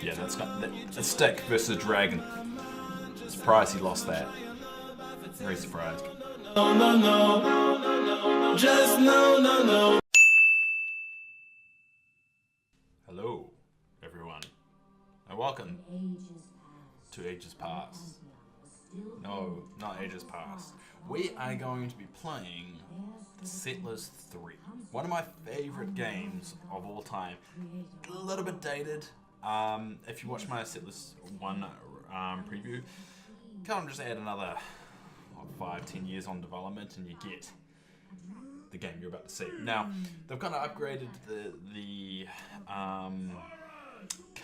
Yeah, that's got a stick versus a dragon. Surprised he lost that. Very surprised. No, no, no. Just no, no, no. Hello, everyone, and welcome to Ages Past. No, not Ages Past. We are going to be playing Settlers 3. One of my favorite games of all time. A little bit dated. If you watch my Settlers 1 preview, kind of just add another 5-10 years on development and you get the game you're about to see. Now, they've kind of upgraded the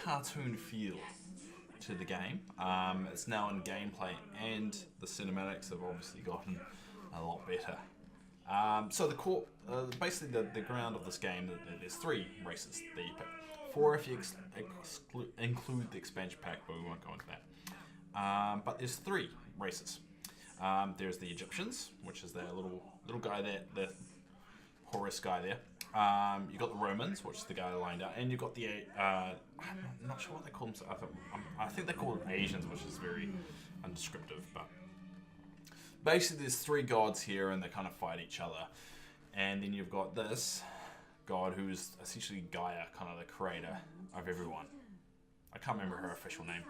cartoon feel to the game. It's now in gameplay and the cinematics have obviously gotten a lot better. So the core, basically the ground of this game, there's 3 races that you pick. 4 if you include the expansion pack, but we won't go into that. But there's 3 races. There's the Egyptians, which is their little guy there, the Horus guy there. You got the Romans, which is the guy lined out, and you got the I'm not sure what they call them. I think they call them Asians, which is very undescriptive. But basically, there's 3 gods here, and they kind of fight each other. And then you've got this god who's essentially Gaia, kind of the creator of everyone. I can't remember her official name.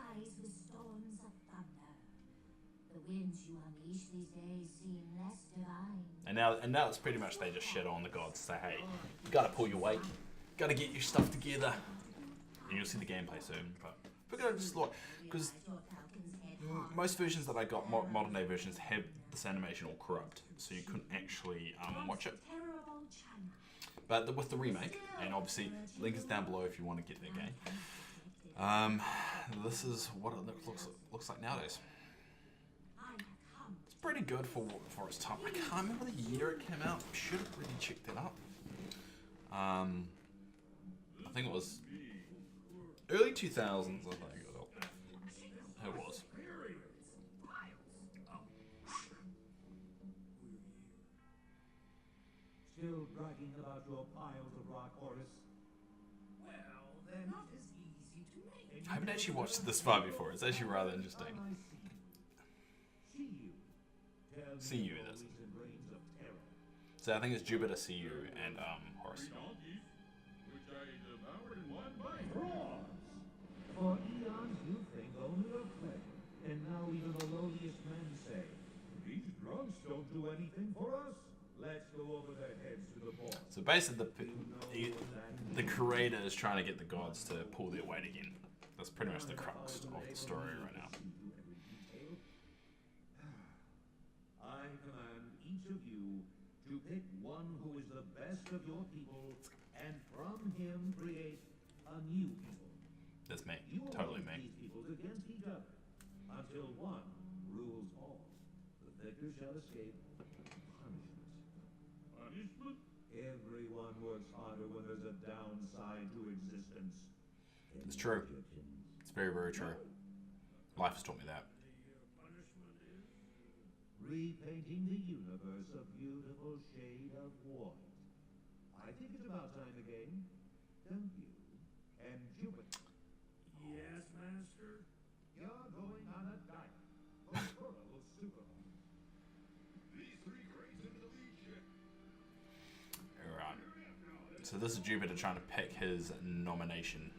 And now it's pretty much they just shit on the gods. Say, hey, you gotta pull your weight, gotta get your stuff together, and you'll see the gameplay soon. But we're gonna just look, because most versions that I got, modern day versions, have this animation all corrupt, so you couldn't actually watch it. But with the remake, and obviously link is down below if you want to get that game. This is what it looks like nowadays. It's pretty good for its time. I can't remember the year it came out. Should have really checked that up. I think it was early 2000s. I think it was. Still bragging about your piles of rock, Horus? Well, they're not as easy to make. I haven't actually watched this far before. It's actually rather interesting. See you, it is. So I think it's Jupiter, See You, and Horus. For eons you think only of pleasure, and now even the lowliest men say, these drugs don't do anything for us. Let's go over their heads to the boss. So basically, the creator is trying to get the gods to pull their weight again. That's pretty much the crux of the story right now. I command each of you to pick one who is the best of your people, and from him create a new people. That's me. You will Totally pit me. these peoples against each other until one rules all. The victor shall escape punishment. Punishment? Everyone works harder when there's a downside to existence. It's true. It's very, very true. Life has taught me that. Repainting the universe a beautiful shade of white. I think it's about time again, don't you? And Jupiter. Yes, Master? You're going on a diet. Total super. These 3 cranes into the lead ship. Alright. So this is Jupiter trying to pick his nomination.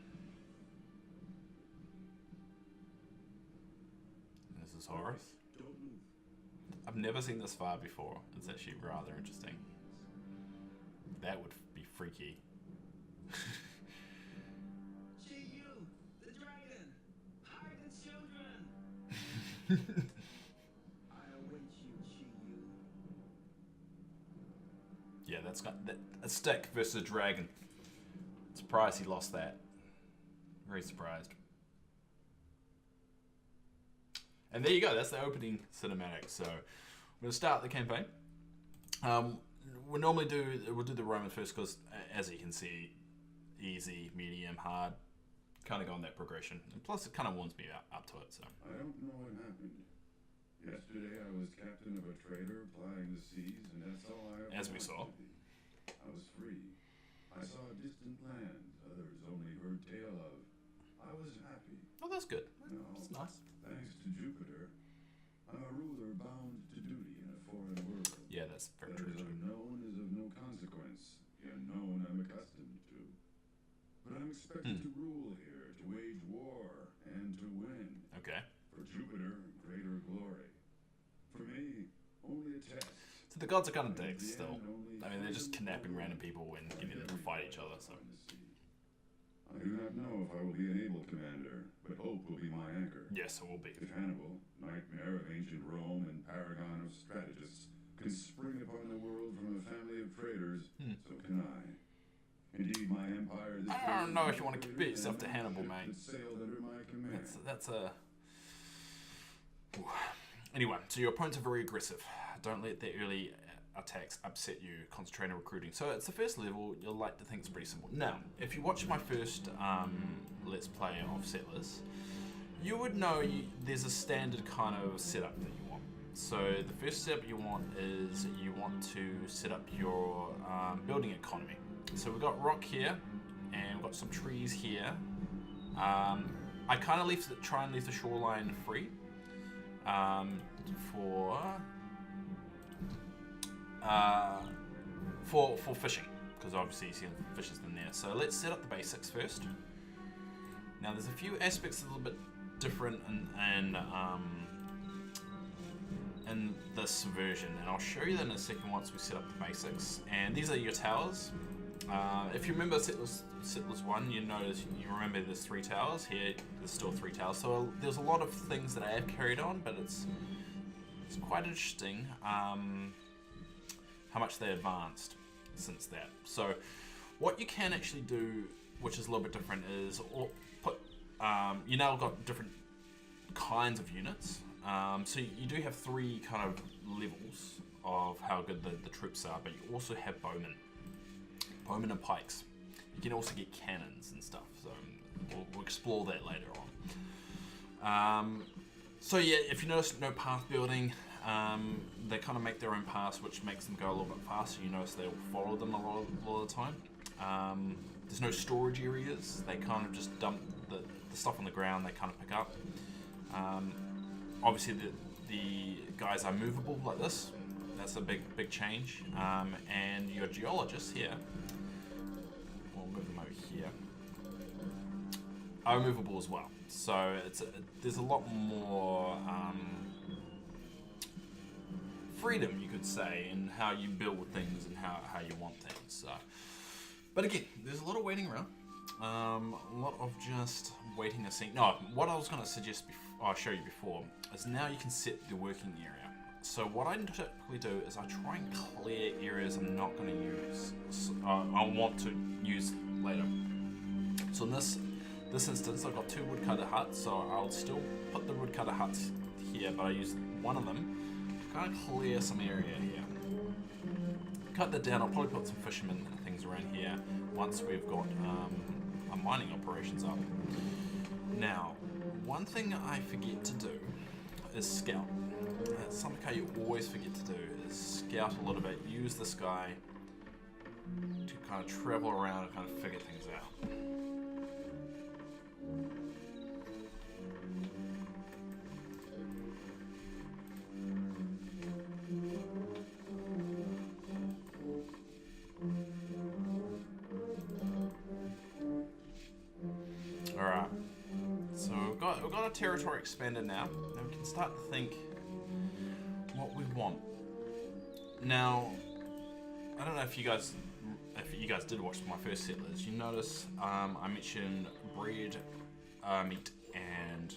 This is Horus. I've never seen this far before. It's actually rather interesting. That would be freaky. You, the dragon, hide the children. I await you, Chi-Yu. Yeah, that's got a stick versus a dragon. Surprised he lost that. Very surprised. And there you go. That's the opening cinematic. So we're gonna start the campaign. We'll do the Romans first because, as you can see, easy, medium, hard, kind of go on that progression. And plus, it kind of warms me up to it. So I don't know what happened. Yesterday, I was captain of a trader plying the seas, and that's all I ever As we wanted saw. to be. I was free. I saw a distant distant land others only heard tale of. I was happy. Oh, that's good. No, That's nice. thanks to Jupiter, I'm a ruler bound to duty in a foreign world. Yeah, that's very That true. is unknown is of no consequence. The unknown I'm accustomed to. But I'm expected to rule here, to wage war, and to win. Okay. For Jupiter, greater glory. For me, only a test. So the gods are kind of And at dicks the still. end, only I mean, they're just freedom kidnapping for random women people and and getting them to every fight each power other. So on the sea. I do not know if I will be an able commander, but hope will be my anchor. yes, it will be. If Hannibal, nightmare of ancient Rome and paragon of strategists, can spring upon the world from a family of traitors, so can I. Indeed, my empire is I don't know if you want to compare yourself to Hannibal, mate. Sailed under my command. That's a. Ooh. Anyway, so your opponents are very aggressive. Don't let their early attacks upset you. Concentrate on recruiting. So it's the first level. You'll like to think it's pretty simple. Now, if you watch my first Let's Play of Settlers, you would know there's a standard kind of setup that you want. So the first setup you want is you want to set up your building economy. So we've got rock here, and we've got some trees here. I kind of try and leave the shoreline free for fishing, because obviously you see fishes in there. So let's set up the basics first. Now there's a few aspects a little bit different in this version, and I'll show you that in a second once we set up the basics. And these are your towers. If you remember Settlers 1, you remember there's 3 towers. Here, there's still 3 towers. So there's a lot of things that I have carried on, but it's quite interesting how much they advanced since that. So what you can actually do, which is a little bit different, is put you now got different kinds of units. So you do have 3 kind of levels of how good the troops are, but you also have bowmen and pikes. You can also get cannons and stuff, so we'll explore that later on. So yeah, if you notice no path building, they kind of make their own paths, which makes them go a little bit faster. You notice they'll follow them a lot of the time. There's no storage areas. They kind of just dump the stuff on the ground. They kind of pick up. Obviously the guys are movable like this. That's a big change. And your geologists here, we'll move them over here, are movable as well. So there's a lot more freedom, you could say, in how you build things and how you want things. So, but again, there's a lot of waiting around. A lot of just waiting a scene. No, what I was going to suggest I'll show you before is now you can set the working area. So what I typically do is I try and clear areas I'm not going to use. I want to use later. So in this instance, I've got 2 woodcutter huts, so I'll still put the woodcutter huts here, but I use one of them to kind of clear some area here. Cut that down. I'll probably put some fishermen and things around here once we've got our mining operations up. Now, one thing I forget to do is scout. Something you always forget to do is scout a little bit. Use this guy to kind of travel around and kind of figure things out. Alright, so we've got our territory expanded now. Now we can start to think what we want. Now, I don't know if you guys did watch my first Settlers, you notice I mentioned bread, meat, and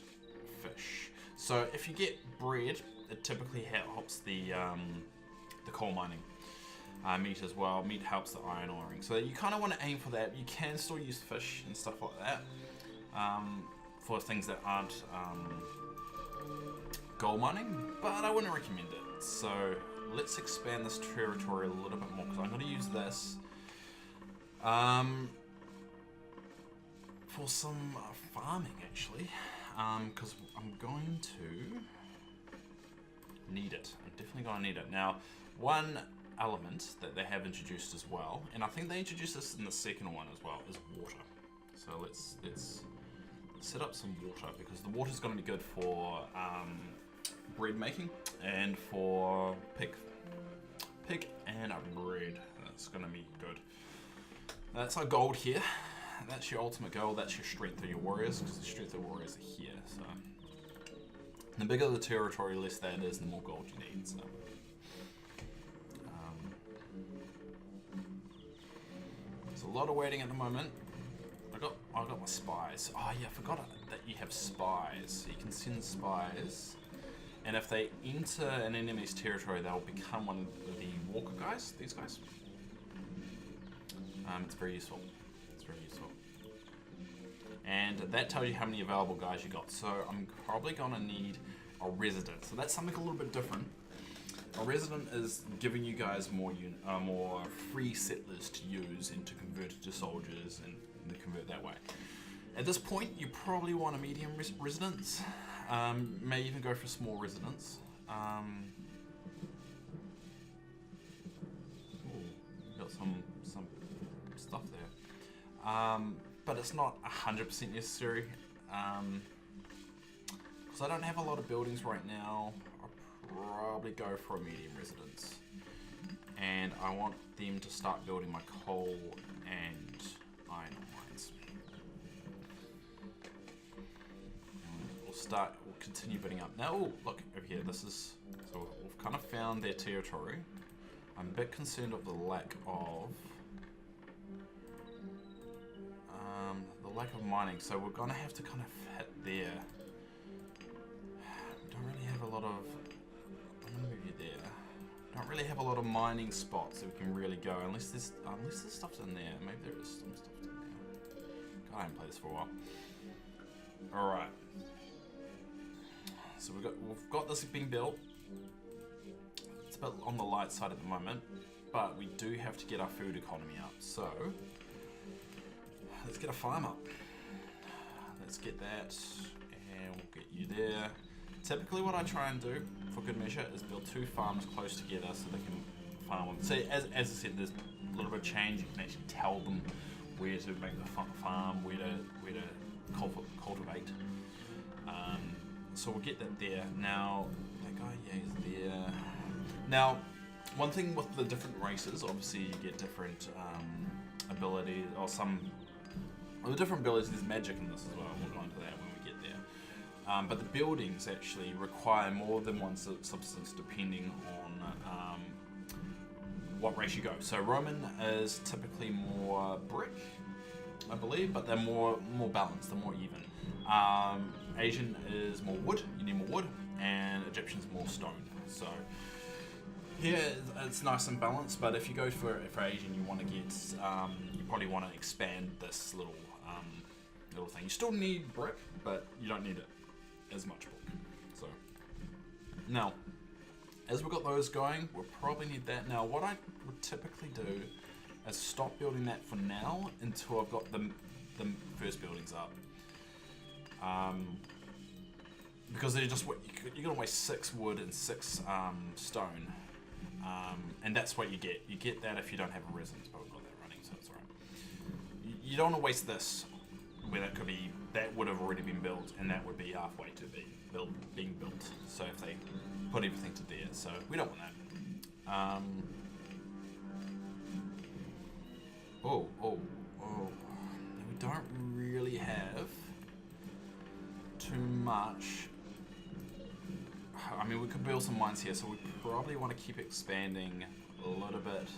fish. So if you get bread, it typically helps the coal mining. Meat as well. Meat helps the iron oring. So you kind of want to aim for that. You can still use fish and stuff like that for things that aren't gold mining, but I wouldn't recommend it. So let's expand this territory a little bit more, because I'm going to use this for some farming actually, because I'm going to need it. I'm definitely going to need it. Now, one element that they have introduced as well, and I think they introduced this in the second one as well, is water. So let's set up some water, because the water is going to be good for bread making and for pig and bread. That's going to be good. That's our gold here. That's your ultimate goal. That's your strength of your warriors, because the strength of the warriors are here. So the bigger the territory, less that is, the more gold you need. So there's a lot of waiting at the moment. I got my spies. Oh yeah, I forgot that you have spies. So you can send spies, and if they enter an enemy's territory, they'll become one of the walker guys. These guys. It's very useful. It's very useful. And that tells you how many available guys you got. So I'm probably gonna need a resident. So that's something a little bit different. A resident is giving you guys more free settlers to use and to convert to soldiers and to convert that way. At this point, you probably want a medium residence. May even go for small residence. Got some stuff there. But it's not 100% necessary. Because I don't have a lot of buildings right now. Probably go for a medium residence, and I want them to start building my coal and iron mines. We'll continue building up. Now, oh, look over here. This is, so we've kind of found their territory. I'm a bit concerned of the lack of mining, so we're gonna have to kind of hit there. We don't really have a lot of. I'm gonna move you there. Don't really have a lot of mining spots that we can really go, unless there's stuff's in there. Maybe there is some stuff in there. God, I haven't played this for a while. All right. So we've got this being built. It's a bit on the light side at the moment, but we do have to get our food economy up. So let's get a farm up. Let's get that, and we'll get you there. Typically what I try and do, for good measure, is build two farms close together so they can farm them. So as I said, there's a little bit of change. You can actually tell them where to make the farm, where to cultivate. So we'll get that there. Now, that guy, yeah, he's there. Now, one thing with the different races, obviously you get different abilities, or some the different abilities. There's magic in this as well. We'll go into that when we get there. But the buildings actually require more than one substance depending on what race you go. So Roman is typically more brick, I believe, but they're more balanced, they're more even. Asian is more wood, you need more wood, and Egyptian's more stone. So here it's nice and balanced, but if you go for Asian, you want to get, you probably want to expand this little thing. You still need brick, but you don't need it as much brick. So now, as we've got those going, we'll probably need that. Now, what I would typically do is stop building that for now until I've got the first buildings up. Because you're gonna waste 6 wood and 6 stone, and that's what you get. You get that if you don't have a residence, but we've got that running, so it's alright. You don't want to waste this, where that would have already been built, and that would be halfway to being built. So if they put everything to there, so we don't want that. We don't really have too much. I mean, we could build some mines here, so we probably want to keep expanding a little bit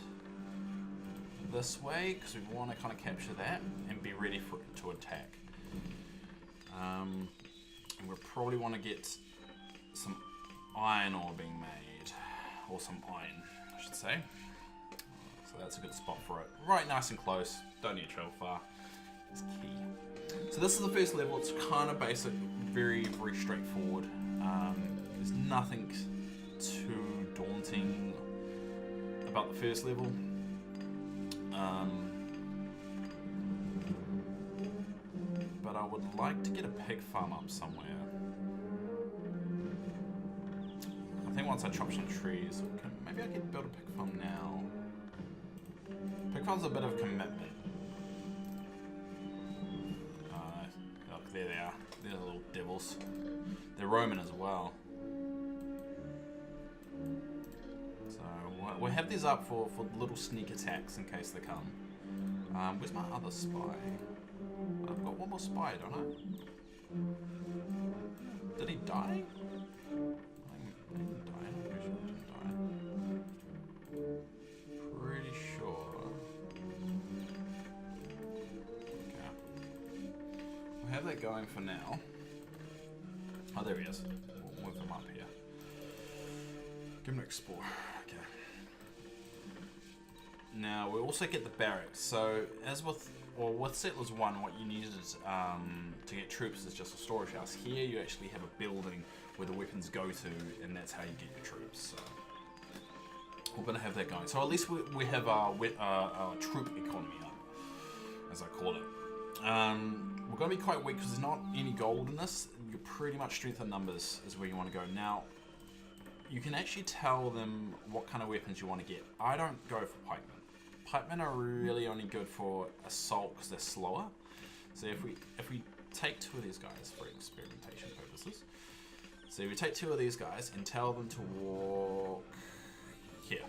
this way, because we want to kind of capture that and be ready for it to attack. And we probably want to get some iron ore being made, or some iron, I should say. So that's a good spot for it. Right, nice and close. Don't need to travel far. It's key. So this is the first level. It's kind of basic, very, very straightforward. There's nothing too daunting about the first level. But I would like to get a pig farm up somewhere. I think once I chop some trees. Maybe I can build a pig farm now. Pig farm's a bit of a commitment. Look, there they are. They're the little devils. They're roaming as well. So we'll have these up for little sneak attacks in case they come. Where's my other spy? I've got one more spy, don't I? Did he die? I didn't die. I'm pretty sure he didn't die. Pretty sure. Okay. We'll have that going for now. Oh, there he is. We'll move him up here. Give him an explore. Okay. Now, we also get the barracks. So, as with Settlers 1, what you needed to get troops is just a storage house. Here, you actually have a building where the weapons go to, and that's how you get your troops. So, we're going to have that going. So, at least we have our troop economy up, as I call it. We're going to be quite weak because there's not any gold in this. You're pretty much strength in numbers is where you want to go. Now, you can actually tell them what kind of weapons you want to get. I don't go for pikemen. Pikemen are really only good for assault because they're slower. So if we take two of these guys for experimentation purposes, so if we take two of these guys and tell them to walk here.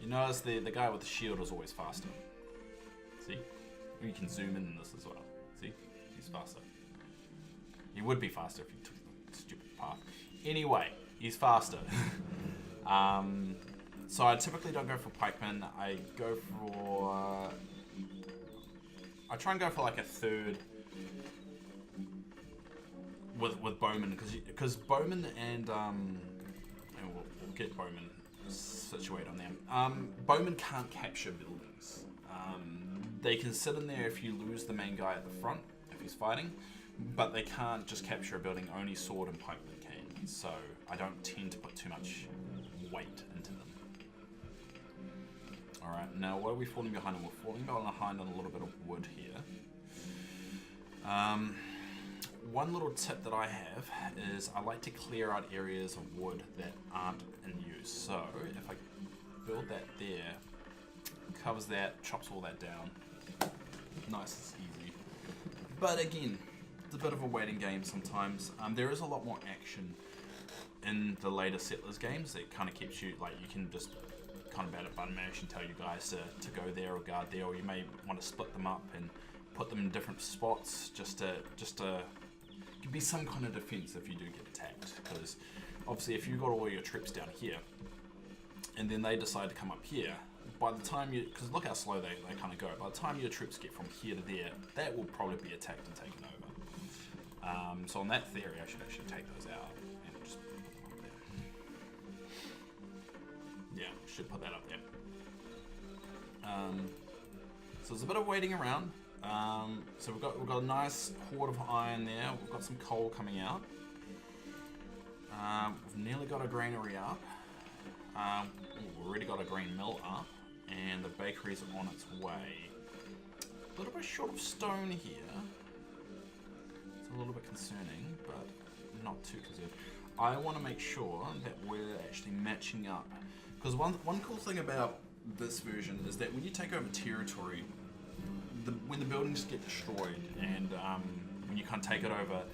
You notice the guy with the shield is always faster. See? You can zoom in this as well. See? He's faster. He would be faster if you took the stupid path. Anyway, he's faster. So I typically don't go for pikemen. I go for... I try and go for like a third with bowmen, because bowmen and we'll get bowmen situated on them. Bowmen can't capture buildings. They can sit in there if you lose the main guy at the front, if he's fighting, but they can't just capture a building. Only sword and pikemen can. So I don't tend to put too much weight into them. Alright, now what are we falling behind on? We're falling behind on a little bit of wood here. One little tip that I have is I like to clear out areas of wood that aren't in use. So if I build that there, covers that, chops all that down, nice and easy. But again, it's a bit of a waiting game sometimes. There is a lot more action in the later Settlers games that kind of keeps you, like, you can just kind of bat a button mash and tell you guys to go there or guard there, or you may want to split them up and put them in different spots just to give be some kind of defense if you do get attacked. Because obviously if you've got all your troops down here and then they decide to come up here, by the time you, because look how slow they kind of go, by the time your troops get from here to there, that will probably be attacked and taken over. So on that theory, I should actually take those out and just put them up there. Yeah, should put that up there. So there's a bit of waiting around. So we've got a nice hoard of iron there. We've got some coal coming out. We've nearly got a granary up. We've already got a grain mill up, and the bakery's on its way. A little bit short of stone here. It's a little bit concerning, but not too concerning. I want to make sure that we're actually matching up, because one cool thing about this version is that when you take over territory, when the buildings get destroyed and when you kind of take it over,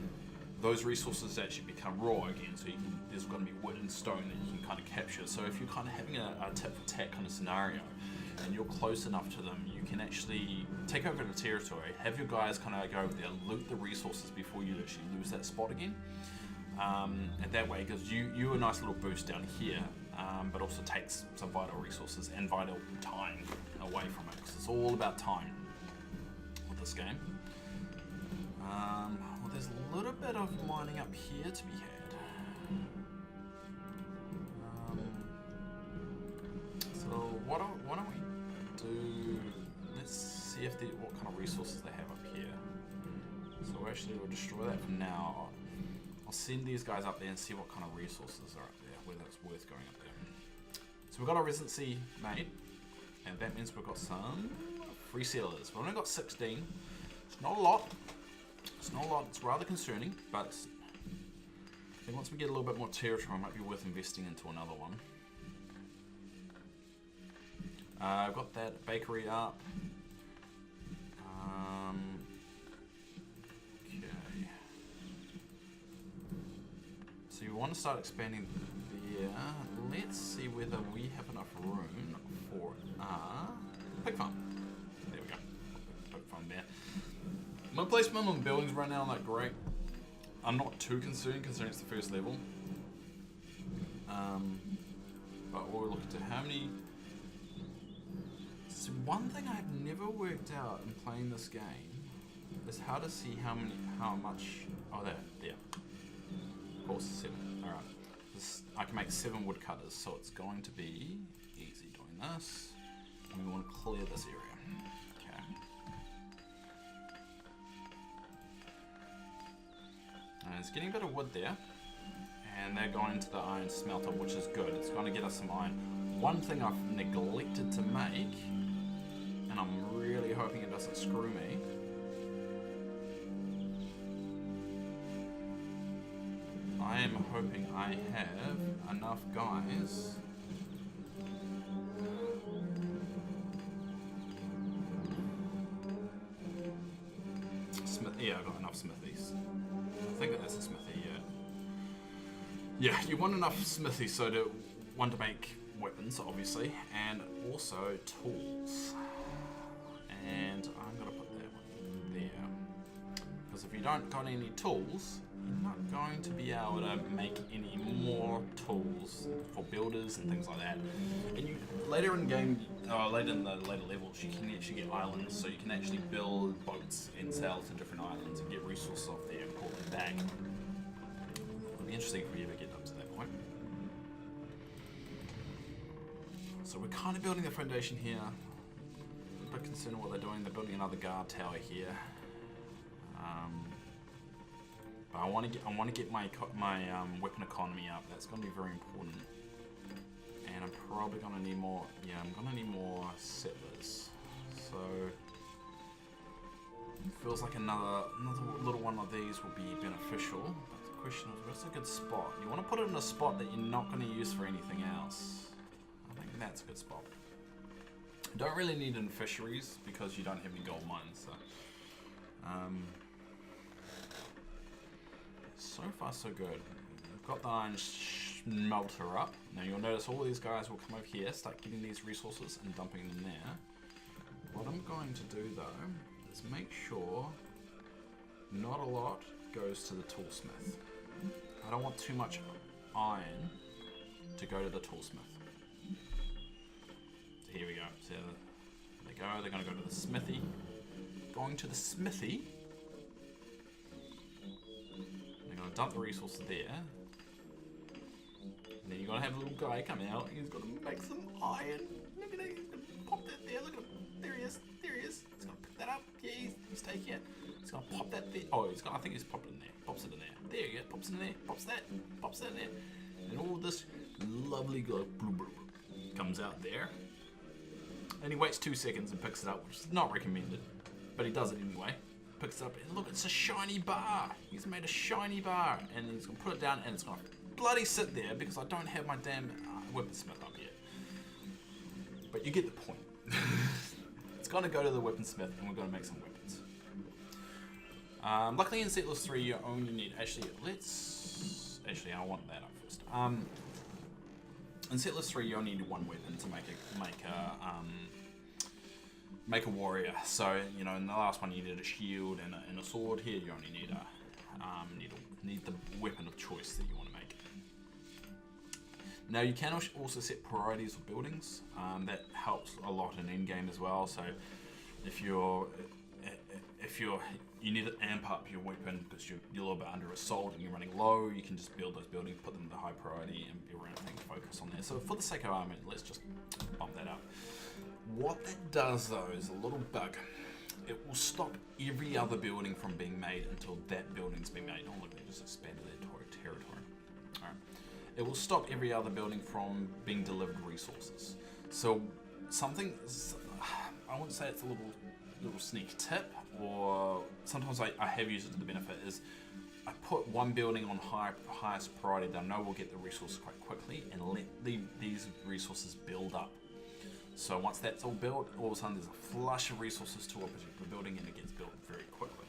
those resources actually become raw again. So there's going to be wood and stone that you can kind of capture. So if you're kind of having a tit for tat kind of scenario and you're close enough to them, you can actually take over the territory, have your guys kind of go over there, loot the resources before you actually lose that spot again. And that way it gives you a nice little boost down here, but also takes some vital resources and vital time away from it, because it's all about time with this game. Well, there's a little bit of mining up here to be had. So why don't we do? Let's see if what kind of resources they have up here. So actually, we'll destroy that for now. I'll send these guys up there and see what kind of resources are up there, whether it's worth going up there. So we've got our residency made, and that means we've got some free settlers. We've only got 16. It's not a lot. It's not a lot. It's rather concerning, but think once we get a little bit more territory, it might be worth investing into another one. I've got that bakery up. Okay. So you want to start expanding there. Let's see whether we have enough room for pig farm. There we go. Pig farm there. My placement on buildings right now aren't that great. I'm not too concerned considering it's the first level. But we'll look at how many. So one thing I've never worked out in playing this game is how to see how much. Oh, there. Of course, 7. All right. I can make 7 woodcutters, so it's going to be easy doing this. And we want to clear this area. Okay. And it's getting a bit of wood there. And they're going to the iron smelter, which is good. It's going to get us some iron. One thing I've neglected to make, and I'm really hoping it doesn't screw me, I am hoping I have enough guys yeah, I've got enough smithies. I think that's a smithy, yeah. Yeah, you want enough smithies so to make weapons, obviously, and also tools. And I'm gonna put that one there. Because if you don't got any tools, you're not going to be able to make any more tools for builders and things like that. And you later in game, later in the later levels, you can actually get islands, so you can actually build boats and sail to different islands and get resources off there and pull them back. It'll be interesting if we ever get up to that point. So we're kind of building the foundation here. I'm a bit concerned with what they're doing. They're building another guard tower here. But I want to get my weapon economy up. That's going to be very important. And I'm probably going to need more. Yeah, I'm going to need more settlers. So it feels like another little one of these will be beneficial. But the question is, what's a good spot? You want to put it in a spot that you're not going to use for anything else. I think that's a good spot. You don't really need it in fisheries because you don't have any gold mines. So, so far so good. We've got the iron smelter up. Now you'll notice all these guys will come over here, start getting these resources and dumping them there. What I'm going to do though is make sure not a lot goes to the toolsmith. I don't want too much iron to go to the toolsmith. So here we go. So there they go. They're going to go to the smithy. Going to the smithy. They're going to dump the resources there. And then you're going to have a little guy come out. He's going to make some iron. Look at it. He's going to pop that there. Look at him. There he is. There he is. He's going to pick that up. Yeah, he's taking it. He's going to pop that there. Oh, I think he's popped it in there. Pops it in there. There you go. Pops it in there. Pops that. Pops that in there. And all this lovely glow comes out there. And he waits 2 seconds and picks it up, which is not recommended. But he does it anyway. Picks it up and look, it's a shiny bar. He's made a shiny bar. And he's going to put it down and it's going to bloody sit there because I don't have my damn weaponsmith up yet. But you get the point. It's going to go to the weaponsmith and we're going to make some weapons. Luckily in Settlers 3 you only need, actually I want that up first. In Settlers 3 you only need one weapon to make a warrior. So, you know, in the last one you needed a shield and a sword. Here you only need the weapon of choice that you want to make. Now you can also set priorities of buildings. That helps a lot in endgame as well. So if you need to amp up your weapon because you're a little bit under assault and you're running low, you can just build those buildings, put them to high priority, and everything focus on there. So for the sake of argument, let's just bump that up. What that does though is a little bug. It will stop every other building from being made until that building's been made. Oh look, they just expanded their territory. Alright. It will stop every other building from being delivered resources. So something, I wouldn't say it's a little sneak tip, or sometimes I have used it to the benefit, is I put one building on highest priority that I know will get the resources quite quickly, and let these resources build up. So once that's all built, all of a sudden there's a flush of resources to a particular building, and it gets built very quickly.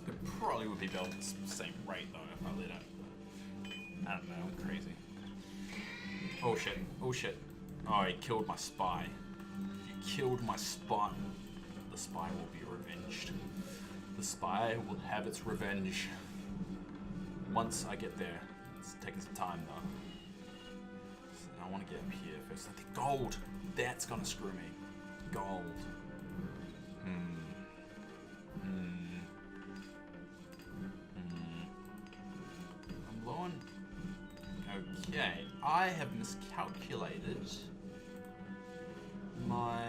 It probably would be built at the same rate though if I let it. I don't know, I'm crazy. Oh shit, oh shit. Oh, he killed my spy. He killed my spy. The spy will be revenged. The spy will have its revenge. Once I get there. It's taking some time though. So I want to get up here first. I think gold! That's gonna screw me. Gold. I'm low on... Okay, I have miscalculated my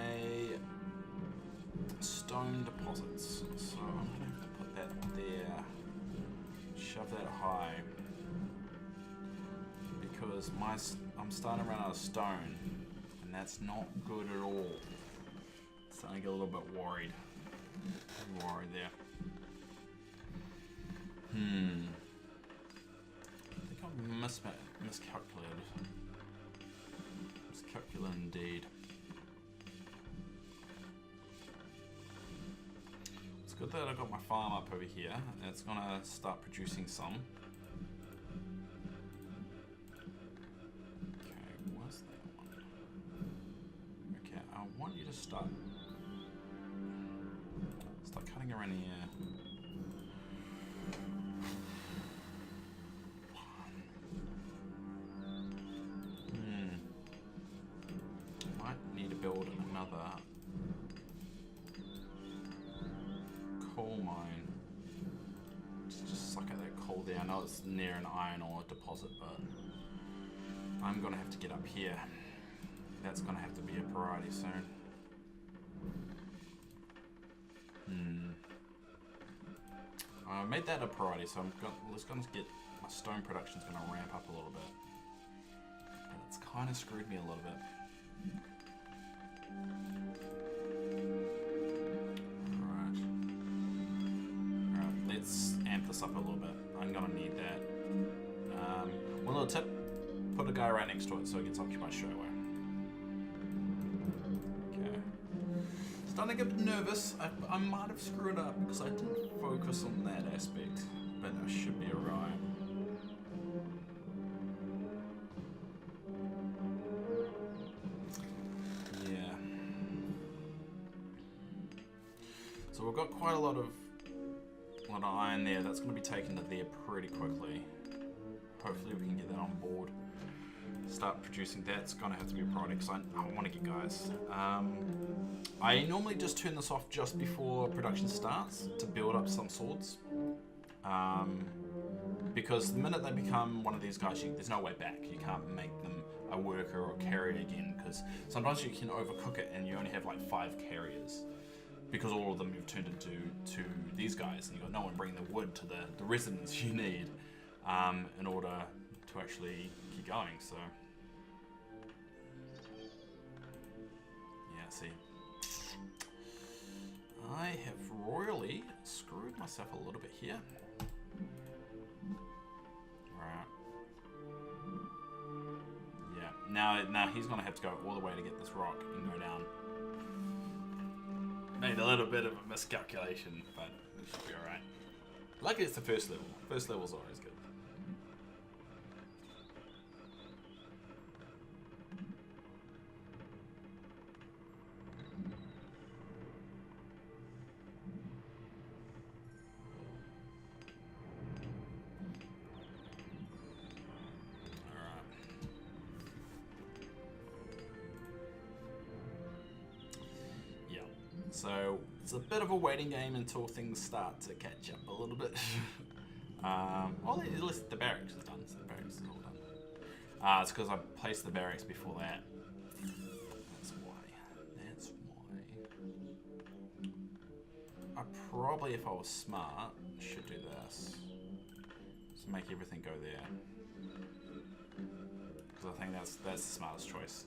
stone deposits, so I'm gonna have to put that there, shove that high, because I'm starting to run out of stone, and that's not good at all. Starting to get a little bit worried. There. I think I've miscalculated. Miscalculated indeed. It's good that I got my farm up over here. It's gonna start producing some. Okay, what's that one? Okay, I want you to start cutting around here. Might need to build another coal mine. Just suck at that coal there. I know it's near an iron ore deposit, but I'm gonna have to get up here. That's gonna have to be a priority soon. I made that a priority, so I'm just gonna get my stone production's gonna ramp up a little bit. But it's kind of screwed me a little bit. Alright, let's amp this up a little bit. I'm gonna need that. One little tip, put a guy right next to it so it gets occupied straight away. Okay. Starting to get nervous. I might have screwed up because I didn't focus on that aspect, but I should be alright. Yeah. So we've got quite a lot of iron there. That's going to be taken to there pretty quickly. Hopefully we can get that on board. Start producing. That's going to have to be a priority because I want to get guys. I normally just turn this off just before production starts to build up some swords. Because the minute they become one of these guys, there's no way back. You can't make them a worker or carrier again, because sometimes you can overcook it and you only have like 5 carriers. Because all of them you've turned into these guys, and you've got no one bringing the wood to the residence you need in order to actually keep going. So yeah, see, I have royally screwed myself a little bit here. Right. Yeah. Now he's gonna have to go all the way to get this rock and go down. Made a little bit of a miscalculation, but it should be alright. Luckily it's the first level. First level's always good. So it's a bit of a waiting game until things start to catch up a little bit. Well, at least the barracks is done. So the barracks is all done. It's because I placed the barracks before that. That's why. That's why. I probably, if I was smart, should do this. So make everything go there. Because I think that's the smartest choice.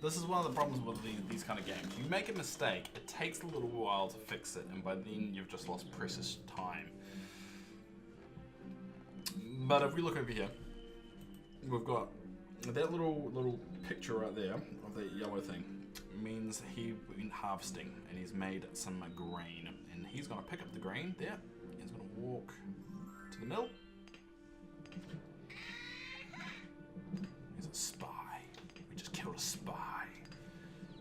This is one of the problems with these kind of games. You make a mistake, it takes a little while to fix it, and by then you've just lost precious time. But if we look over here, we've got that little picture right there of that yellow thing. It means he went harvesting and he's made some grain. And he's going to pick up the grain there. He's going to walk to the mill. He's a spy. We just killed a spy.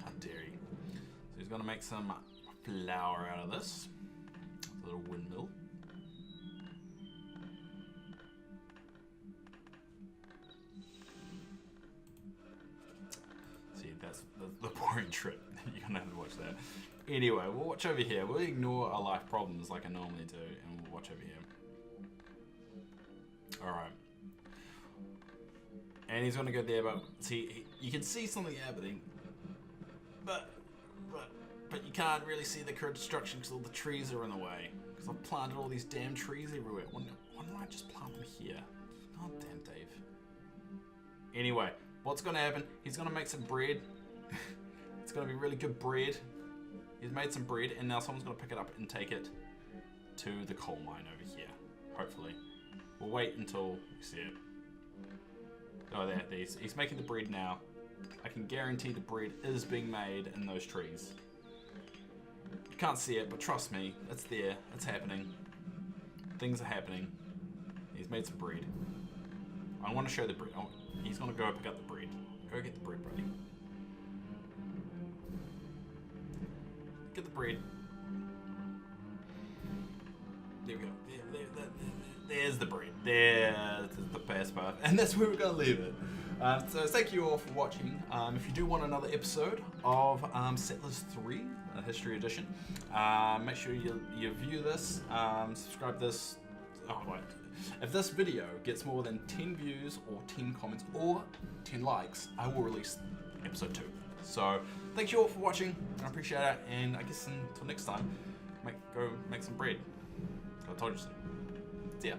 How dare you. So he's going to make some flour out of this. A little windmill. See, that's the boring trip. You're going to have to watch that. Anyway, we'll watch over here. We'll ignore our life problems like I normally do, and we'll watch over here. Alright. And he's going to go there, but see, you can see something happening, but you can't really see the construction because all the trees are in the way. Because I've planted all these damn trees everywhere. Why don't I just plant them here? God damn, Dave. Anyway, what's going to happen? He's going to make some bread. It's going to be really good bread. He's made some bread, and now someone's going to pick it up and take it to the coal mine over here. Hopefully. We'll wait until we see it. Oh, there, he's making the bread now. I can guarantee the bread is being made in those trees. You can't see it, but trust me, it's there. It's happening. Things are happening. He's made some bread. I want to show the bread. Oh, he's going to go pick up the bread. Go get the bread, buddy. Get the bread. There we go. There's the bread. There's the best part. And that's where we're going to leave it. So thank you all for watching. If you do want another episode of Settlers 3, History Edition, make sure you view this, subscribe this. Oh, wait. If this video gets more than 10 views or 10 comments or 10 likes, I will release episode 2. So thank you all for watching. I appreciate it. And I guess until next time, go make some bread. I told you so. See ya.